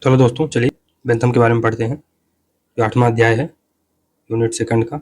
चलो दोस्तों, चलिए बेंथम के बारे में पढ़ते हैं। ये 8वां अध्याय है यूनिट सेकंड का,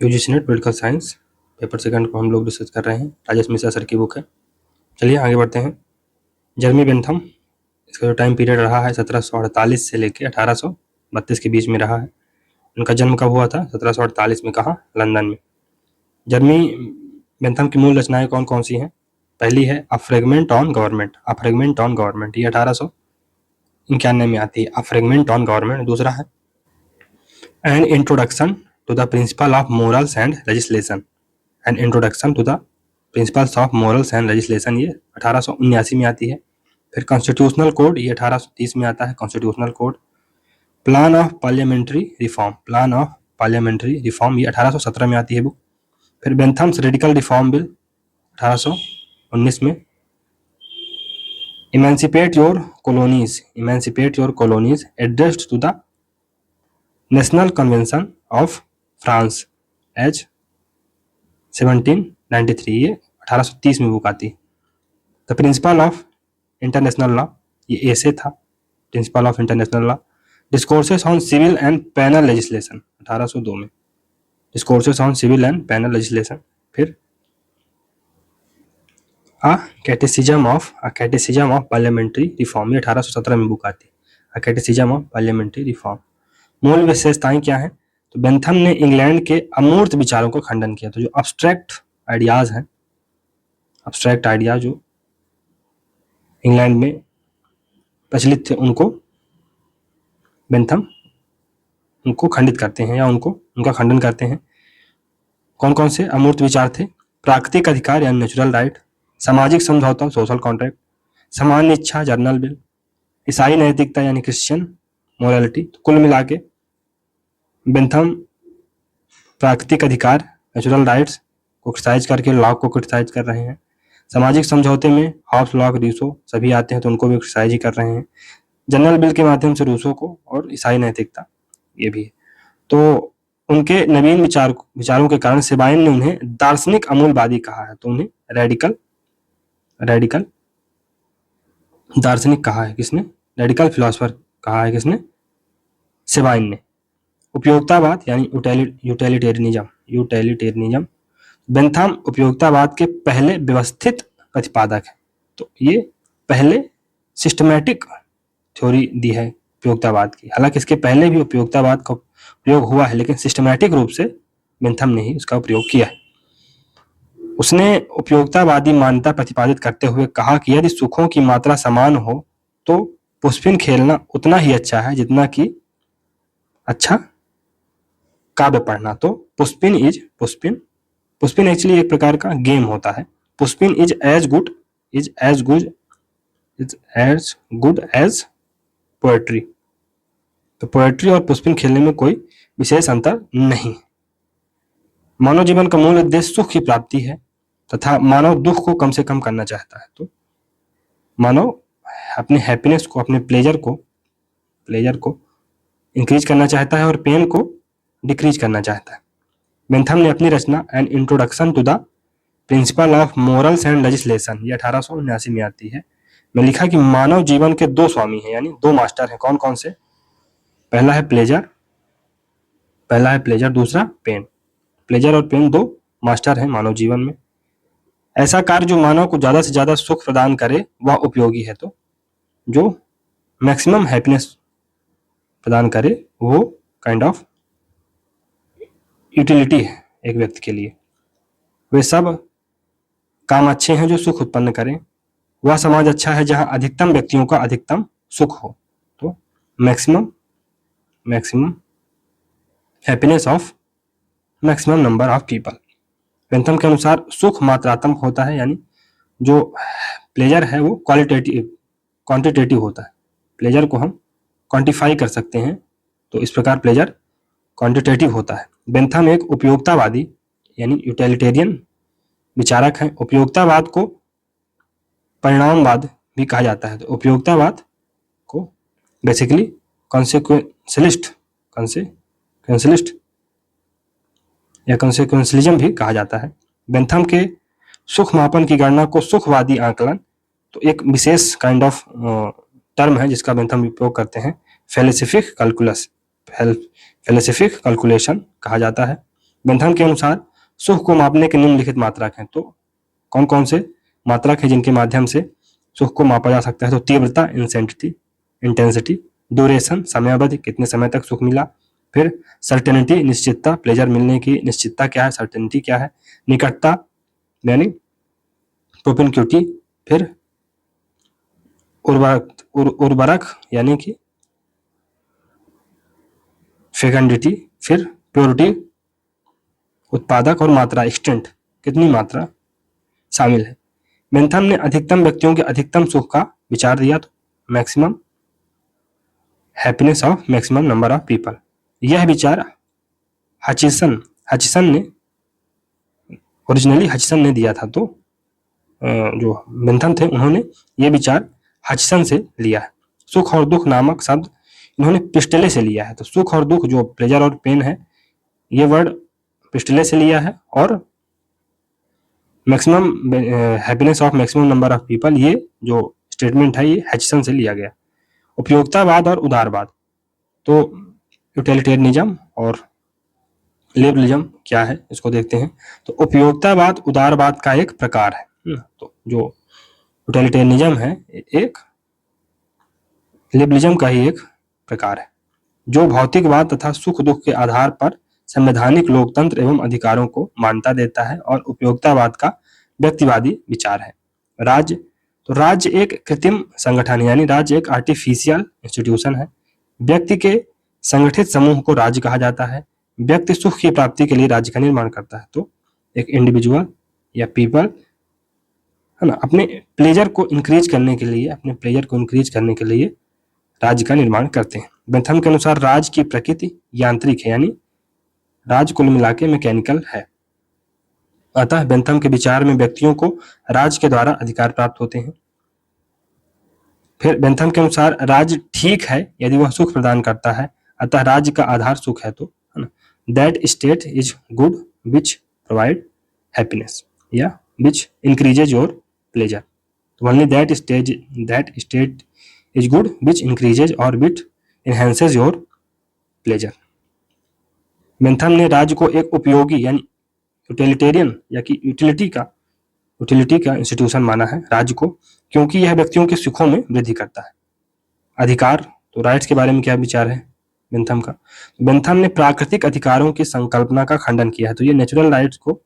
UGC net political science paper second को हम लोग रिसर्च कर रहे हैं। राजेश मिश्रा सर की बुक है। चलिए आगे बढ़ते हैं। जर्मी बेंथम, इसका जो टाइम पीरियड रहा है 1748 से लेकर 1832 के बीच में रहा है। उनका जन्म कब हुआ था? 1748 में। कहाँ? लंदन में। जर्मी बेंथम की मूल रचनाएं कौन कौन सी हैं? पहली है a fragment on government. A fragment on government, ये 1891 में आती है। A fragment on government. दूसरा है an introduction to the principle of morals and legislation. An introduction to the principles of morals and legislation, ये 1879 में आती है। फिर कॉन्स्टिट्यूशनल कोड, ये 1830 में आता है। Constitutional code. Plan of parliamentary reform. Plan of parliamentary reform, ये 1817 में आती है बुक। फिर बेंथम्स रेडिकल रिफॉर्म बिल 1819 में। Emancipate your colonies. Emancipate your colonies addressed to the national convention of France as 1793, ये 1830 में बुक आती है। The principle of international law, ये ऐसे था। Principle of international law. Discourses on civil and penal legislation 1802 में। Discourses on civil and penal legislation. फिर catechism of parliamentary reform, ये 1817 में बुक आती है। कैटेसिज्म ऑफ पार्लियामेंट्री रिफॉर्म। मूल विशेषताएं क्या हैं? तो बेंथम ने इंग्लैंड के अमूर्त विचारों का खंडन किया। तो जो अब्स्ट्रैक्ट आइडियाज हैं, अब्स्ट्रैक्ट आइडिया जो इंग्लैंड में प्रचलित थे, उनको बेंथम उनको खंडित करते हैं या उनका खंडन करते हैं। कौन कौन से अमूर्त विचार थे? प्राकृतिक अधिकार या नेचुरल राइट, सामाजिक समझौता सोशल कॉन्ट्रैक्ट, सामान्य इच्छा जर्नल बिल, ईसाई नैतिकता यानी क्रिश्चियन मोरालिटी। तो कुल मिला के बेंथम प्राकृतिक अधिकार नेचुरल राइट्स को क्रिटिसाइज करके लॉ को क्रिटिसाइज कर रहे हैं। सामाजिक समझौते में हॉब्स, लॉक, रूसो सभी आते हैं, तो उनको भी क्रिटिसाइज ही कर रहे हैं। जनरल बिल के माध्यम से रूसो को, और ईसाई नैतिकता ये भी है। तो उनके नवीन विचारों के कारण सेबाइन ने उन्हें दार्शनिक अमूलवादी कहा है। तो उन्हें रेडिकल दार्शनिक कहा है। किसने? रेडिकल फिलोसफर कहा है। किसने? सेबाइन ने। उपयोगितावाद यानी यूटिलिटेरियनिज्म। बेंथम उपयोगितावाद के पहले व्यवस्थित प्रतिपादक है। तो ये पहले सिस्टमैटिक थ्योरी दी है उपयोगितावाद की। हालांकि इसके पहले भी उपयोगितावाद का प्रयोग हुआ है, लेकिन सिस्टमैटिक रूप से बेंथम ने ही उसका प्रयोग किया है। उसने उपयोगितावादी मान्यता प्रतिपादित करते हुए कहा कि यदि सुखों की मात्रा समान हो तो पुष्पिन खेलना उतना ही अच्छा है जितना कि अच्छा काव्य पढ़ना। तो पुष्पिन एक्चुअली एक प्रकार का गेम होता है। Pushpin is as good as poetry. तो पोएट्री और पुष्पिन खेलने में कोई विशेष अंतर नहीं। मानव जीवन का मूल उद्देश्य सुख की प्राप्ति है तथा मानव दुख को कम से कम करना चाहता है। तो मानव अपने हैप्पीनेस को, अपने प्लेजर को इंक्रीज करना चाहता है और पेन को डिक्रीज करना चाहता है। बेंथम ने अपनी रचना an introduction to the principle of morals and legislation, ये 1879 में आती है, में लिखा कि मानव जीवन के दो स्वामी हैं, यानी दो मास्टर हैं। कौन कौन से? पहला है प्लेजर, दूसरा पेन। प्लेजर और पेन दो मास्टर हैं मानव जीवन में। ऐसा कार्य जो मानव को ज्यादा से ज्यादा सुख प्रदान करे वह उपयोगी है। तो जो मैक्सिमम हैप्पीनेस प्रदान करे वो काइंड ऑफ यूटिलिटी है एक व्यक्ति के लिए। वे सब काम अच्छे हैं जो सुख उत्पन्न करें। वह समाज अच्छा है जहां अधिकतम व्यक्तियों का अधिकतम सुख हो। तो maximum happiness of maximum number of people. Bentham के अनुसार सुख मात्रात्मक होता है, यानी जो प्लेजर है वो क्वांटिटेटिव होता है। प्लेजर को हम क्वांटिफाई कर सकते हैं, तो इस प्रकार प्लेजर क्वांटिटेटिव होता है। बेंथम एक उपयोगितावादी यानी यूटिलिटेरियन विचारक हैं। उपयोगितावाद को परिणामवाद भी कहा जाता है। तो उपयोगितावाद को बेसिकली कॉन्सिक्वेंशलिस्ट या कॉन्सिक्वेंशलिज्म भी कहा जाता है। बेंथम के सुख मापन की गणना को सुखवादी आकलन, तो एक विशेष काइंड ऑफ टर्म है जिसका बेंथम उपयोग करते हैं, फेलिसिफिक कैलकुलस, फेलिसिफिक कैलकुलेशन कहा जाता है। बेंथम के अनुसार सुख को मापने के निम्नलिखित मात्रक हैं। तो कौन कौन से मात्रक हैं जिनके माध्यम से सुख को मापा जा सकता है? तो तीव्रता, इंटेंसिटी, ड्यूरेशन, समयावधि, कितने समय तक सुख मिला, फिर सर्टेनिटी, निश्चितता, प्लेजर मिलने की निश्चितता क्या है, सर्टेनिटी क्या है, निकटता यानी प्रोपेंक्यूटी, फिर उर्वरक यानी कि फेकंडिटी, फिर प्योरिटी, उत्पादक, और मात्रा, एक्सटेंट, कितनी मात्रा शामिल है। बेंथम ने अधिकतम व्यक्तियों के अधिकतम सुख का विचार दिया, तो maximum happiness of maximum number of people. यह विचार हचिसन ने ओरिजिनली हचिसन ने दिया था। तो जो बेंथम थे उन्होंने ये विचार हचिसन से लिया है। सुख और दुख नामक शब्द इन्होंने पिस्टले से लिया है। तो सुख और दुख जो प्लेजर और पेन है ये वर्ड पिस्टले से लिया है, और maximum happiness of maximum number of people ये जो स्टेटमेंट है ये हचिसन से लिया गया। उपयोगितावाद और उदारवाद, तो यूटिलिटेरियनिज्म और लिबरलिज्म क्या है इसको देखते हैं। तो उपयोगितावाद उदारवाद का एक प्रकार है। तो जो यूटिलिटेरियनिज्म है एक लिबरलिज्म का ही एक प्रकार है, जो भौतिकवाद तथा सुख दुख के आधार पर संवैधानिक लोकतंत्र एवं अधिकारों को मान्यता देता है, और उपयोगितावाद का व्यक्तिवादी विचार है। राज्य, तो राज्य एक कृत्रिम संगठन है, यानी राज्य एक आर्टिफिशियल इंस्टीट्यूशन है। व्यक्ति के संगठित समूह को राज्य कहा जाता है। व्यक्ति सुख की प्राप्ति के लिए राज्य का निर्माण करता है। तो एक इंडिविजुअल या पीपल है ना, अपने प्लेजर को इंक्रीज करने के लिए राज्य का निर्माण करते हैं। बेंथम के अनुसार राज्य की प्रकृति यांत्रिक है, यानी राज्य कुल मिला के मैकेनिकल है। अतः बेंथम के विचार में व्यक्तियों को राज्य के द्वारा अधिकार प्राप्त होते हैं। फिर बेंथम के अनुसार राज्य ठीक है यदि वह सुख प्रदान करता है, अतः राज्य का आधार सुख है। तो है ना, that state is good which provide happiness या विच इंक्रीजेज योर प्लेजर। तो only that state is good which increases और विच इनहेंसेज योर प्लेजर। बेंथम ने राज्य को एक उपयोगी यानी यूटिलिटेरियन या कि यूटिलिटी का इंस्टीट्यूशन माना है राज्य को, क्योंकि यह व्यक्तियों के सुखों में वृद्धि करता है। अधिकार, तो राइट्स के बारे में क्या विचार है बेंथम का? बेंथम ने प्राकृतिक अधिकारों की संकल्पना का खंडन किया है। तो ये नेचुरल राइट्स को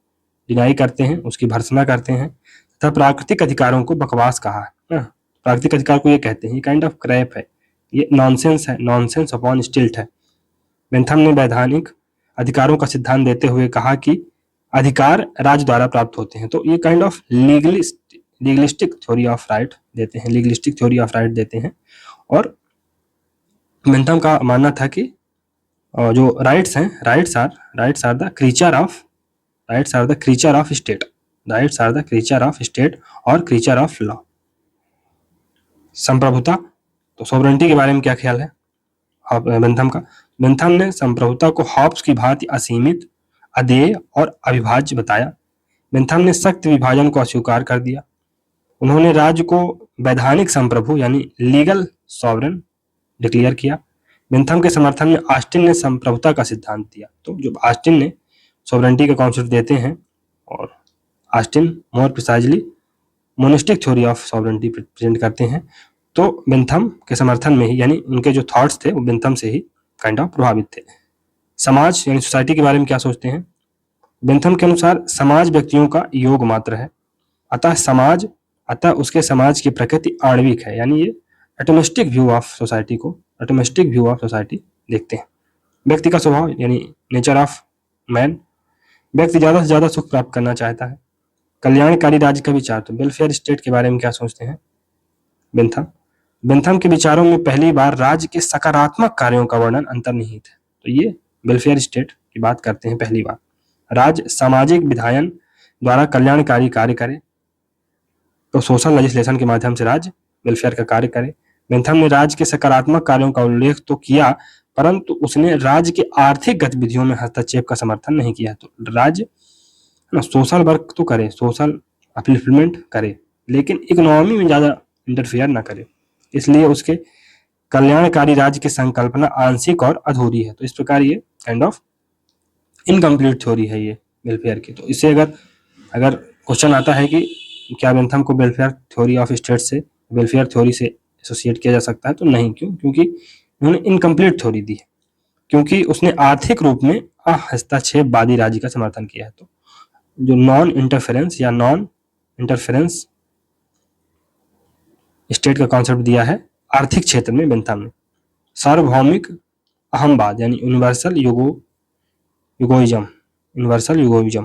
डिनाई करते हैं, उसकी भर्त्सना करते हैं, तथा प्राकृतिक अधिकारों को बकवास कहा है। प्राकृतिक अधिकार को ये कहते हैं, ये काइंड ऑफ क्रैप है, ये नॉनसेंस है, नॉनसेंस अपॉन स्टिल्ट है। बेंथम ने वैधानिक अधिकारों का सिद्धांत देते हुए कहा कि अधिकार राज्य द्वारा प्राप्त होते हैं। तो ये kind of legalistic theory of right देते हैं, और बेंथम का मानना था कि जो राइट्स हैं, rights are the creature of state और क्रीचर ऑफ लॉ। संप्रभुता, तो सॉवरेनिटी के बारे में क्या ख्याल है बेंथम का? बेंथम ने संप्रभुता को हॉब्स की भांति असीमित, अदेय और अविभाज्य बताया। बेंथम ने सख्त विभाजन को अस्वीकार कर दिया। उन्होंने राज्य को वैधानिक संप्रभु यानी लीगल सॉवरेन डिक्लेयर किया। बेंथम के समर्थन में ऑस्टिन ने संप्रभुता का सिद्धांत दिया। तो जो ऑस्टिन ने सॉवरेनिटी का कॉन्सेप्ट देते हैं, और Austin more precisely monistic theory of sovereignty present करते हैं। तो बेंथम के समर्थन में ही, यानी उनके जो थॉट्स थे वो बेंथम से ही काइंड ऑफ प्रभावित थे। समाज यानी सोसाइटी के बारे में क्या सोचते हैं? बेंथम के अनुसार समाज व्यक्तियों का योग मात्र है, अतः उसके समाज की प्रकृति आणविक है, यानी ये एटोमिस्टिक व्यू ऑफ सोसाइटी देखते हैं। व्यक्ति का स्वभाव यानी नेचर ऑफ मैन, व्यक्ति ज्यादा से ज्यादा सुख प्राप्त करना चाहता है। कल्याणकारी राज्य का विचार, तो वेलफेयर स्टेट के बारे में क्या सोचते हैं बेंथम के विचारों में पहली बार राज्य के सकारात्मक कार्यों का वर्णन अंतर्निहित है। तो ये वेलफेयर स्टेट की बात करते हैं पहली बार। राज्य सामाजिक विधायन द्वारा कल्याणकारी कार्य करे, तो सोशल लेजिस्लेशन के माध्यम से राज्य वेलफेयर का कार्य करे। बेंथम ने राज्य के सकारात्मक कार्यों का उल्लेख तो किया, परंतु उसने राज्य की आर्थिक गतिविधियों में हस्तक्षेप का समर्थन नहीं किया। तो राज्य सोशल वर्क तो करे, सोशल अपलिफ्टमेंट करे, लेकिन इकोनॉमी में ज्यादा इंटरफेयर ना करे। इसलिए उसके कल्याणकारी राज्य की संकल्पना आंशिक और अधूरी है। तो इस प्रकार ये काइंड ऑफ इनकम्प्लीट थ्योरी है ये वेलफेयर की। तो इससे अगर क्वेश्चन आता है कि क्या बेंथम को वेलफेयर थ्योरी ऑफ स्टेट से वेलफेयर थ्योरी से एसोसिएट किया जा सकता है, तो नहीं। क्यों? क्योंकि उन्होंने इनकम्प्लीट थ्योरी दी है, क्योंकि उसने आर्थिक रूप में हस्तक्षेपवादी राज्य का समर्थन किया है। तो जो नॉन इंटरफेरेंस या नॉन इंटरफेरेंस स्टेट का कॉन्सेप्ट दिया है आर्थिक क्षेत्र में बेंथम ने। सार्वभौमिक अहमवाद यानी यूनिवर्सल यूगोइज्म।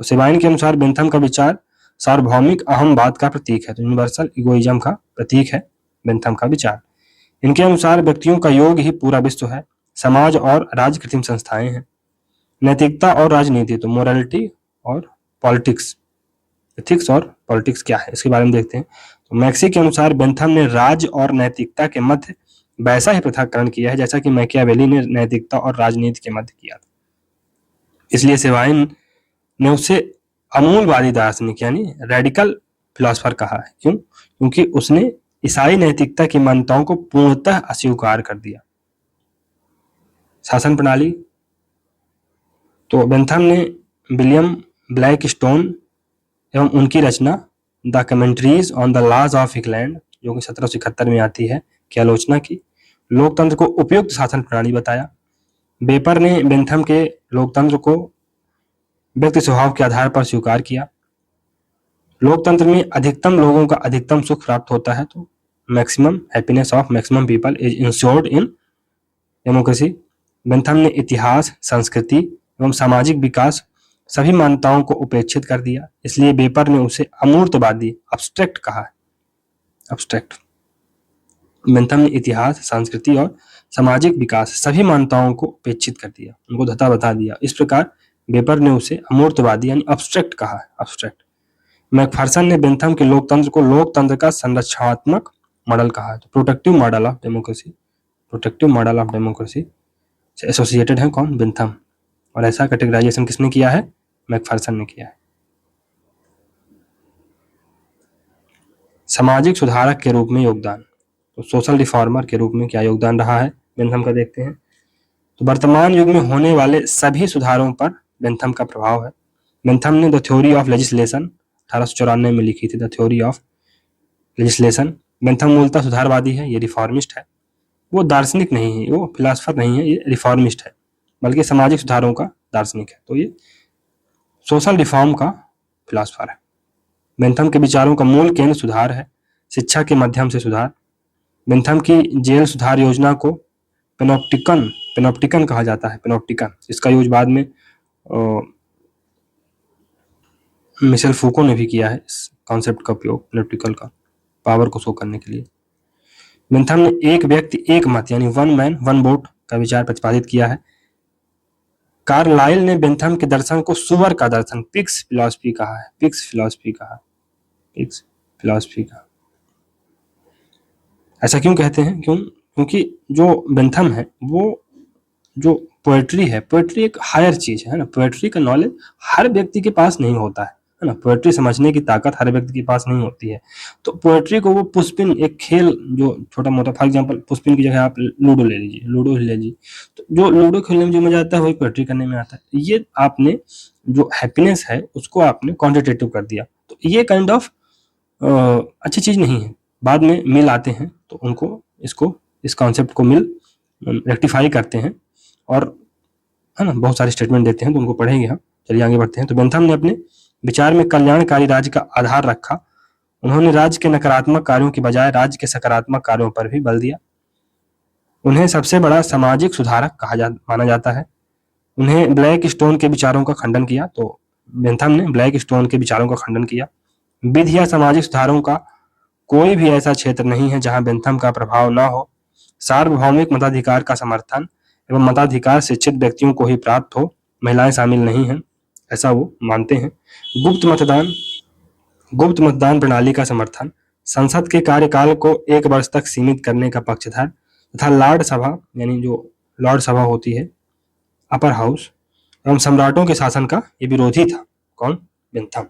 तो सेबाइन के अनुसार बेंथम का विचार सार्वभौमिक अहमवाद का प्रतीक है। तो यूनिवर्सल यूगोइज्म का प्रतीक है बेंथम का विचार। इनके अनुसार व्यक्तियों का योग ही पूरा विश्व है, समाज और राज्य कृत्रिम संस्थाएं हैं। नैतिकता और राजनीति, तो मोरालिटी और पॉलिटिक्स, एथिक्स और पॉलिटिक्स क्या है इसके बारे में देखते हैं। तो मैक्सी के अनुसार बेंथम ने राज्य और नैतिकता के मध्य वैसा ही पृथक्करण किया है जैसा कि मैकियावेली ने नैतिकता और राजनीति के मध्य किया था। इसलिए सेबाइन ने उसे अमूलवादी दार्शनिक यानी रेडिकल फिलोसफर कहा है। क्यों? क्योंकि उसने ईसाई नैतिकता की मान्यताओं को पूर्णतः अस्वीकार कर दिया। शासन प्रणाली, तो बेंथम ने विलियम ब्लैकस्टोन एवं उनकी रचना the commentaries on the laws of England, जो कि 1771 में आती है, की आलोचना की। लोकतंत्र को उपयुक्त शासन प्रणाली बताया। बेपर ने बेंथम के लोकतंत्र को व्यक्ति स्वभाव के आधार पर स्वीकार किया। लोकतंत्र में अधिकतम लोगों का अधिकतम सुख प्राप्त होता है, तो maximum happiness of maximum people is insured in democracy. Bentham ने इतिहास, संस्कृति एवं सामाजिक विकास सभी मान्यताओं को उपेक्षित कर दिया। इसलिए बेपर ने उसे अमूर्तवादी अब्स्ट्रैक्ट कहा है। अब्स्ट्रैक्ट। बेंथम ने इतिहास, संस्कृति और सामाजिक विकास सभी मान्यताओं को उपेक्षित कर दिया, उनको धता बता दिया। इस प्रकार बेपर ने उसे अमूर्तवादी यानी अब्स्ट्रैक्ट कहा है। अब्स्ट्रैक्ट। मैकफर्सन ने बेंथम के लोकतंत्र को लोकतंत्र का संरक्षणात्मक मॉडल कहा है। तो प्रोटेक्टिव मॉडल ऑफ डेमोक्रेसी से एसोसिएटेड है कौन? बेंथम। और ऐसा कैटेगराइजेशन किसने किया है? मैकफर्सन ने किया है। सामाजिक सुधारक के रूप में योगदान, तो सोशल रिफॉर्मर के रूप में क्या योगदान रहा है बेंथम का, देखते हैं। तो वर्तमान युग में होने वाले सभी सुधारों पर बेंथम का प्रभाव है। बेंथम ने द थ्योरी ऑफ लेजिस्लेशन 1894 में लिखी थी, the theory of legislation. Bentham मूलतः सुधारवादी है, ये रिफॉर्मिस्ट है। वो दार्शनिक नहीं है, वो फिलोसफर नहीं है, ये रिफॉर्मिस्ट है, बल्कि सामाजिक सुधारों का दार्शनिक है। तो ये सोशल रिफॉर्म का फिलोसफर है। बेंथम के विचारों का मूल केंद्र सुधार है, शिक्षा के माध्यम से सुधार। बेंथम की जेल सुधार योजना को पेनोप्टिकन कहा जाता है। पेनोप्टिकन, इसका यूज बाद में मिशेल फूको ने भी किया है, इस कॉन्सेप्ट का उपयोग पेनोप्टिकन का पावर को शो करने के लिए। बेंथम ने एक व्यक्ति एक मत यानी वन मैन वन वोट का विचार प्रतिपादित किया है। कार्लाइल ने बेंथम के दर्शन को सुअर का दर्शन, पिग्स फिलॉसफी कहा है। पिग्स फिलॉसफी कहा। ऐसा क्यों कहते हैं? क्योंकि जो बेंथम है वो जो पोएट्री है, पोएट्री एक हायर चीज है ना। पोएट्री का नॉलेज हर व्यक्ति के पास नहीं होता है ना। पोएट्री समझने की ताकत हर व्यक्ति के पास नहीं होती है। तो पोएट्री को वो पुष्पिन, एक खेल जो छोटा मोटा, फॉर एग्जांपल पुष्पिन की जगह आप लूडो ले लीजिए, तो जो लूडो खेलने में जो मजा आता है वही पोएट्री करने में आता है। ये आपने जो हैप्पीनेस है उसको आपने क्वांटिटेटिव कर दिया, तो ये काइंड ऑफ अच्छी चीज नहीं है। बाद में मिल आते हैं तो उनको इस कॉन्सेप्ट को मिल रेक्टिफाई करते हैं और है ना बहुत सारे स्टेटमेंट देते हैं, तो उनको पढ़ेंगे हम। चलिए आगे बढ़ते हैं। तो बेंथम ने अपने विचार में कल्याणकारी राज्य का आधार रखा। उन्होंने राज्य के नकारात्मक कार्यों की बजाय राज्य के सकारात्मक कार्यों पर भी बल दिया। उन्हें सबसे बड़ा सामाजिक सुधारक माना जाता है। उन्हें ब्लैक स्टोन के विचारों का खंडन किया। तो बेंथम ने ब्लैक स्टोन के विचारों का खंडन किया। विधि या सामाजिक सुधारों का कोई भी ऐसा क्षेत्र नहीं है जहां बेंथम का प्रभाव न हो। सार्वभौमिक मताधिकार का समर्थन एवं मताधिकार शिक्षित व्यक्तियों को ही प्राप्त हो, महिलाएं शामिल नहीं हैं, ऐसा वो मानते हैं। गुप्त मतदान प्रणाली का समर्थन, संसद के कार्यकाल को 1 वर्ष तक सीमित करने का पक्षधर तथा लॉर्ड सभा यानी जो लॉर्ड सभा होती है, अपर हाउस एवं सम्राटों के शासन का ये विरोधी था। कौन? बेंथम।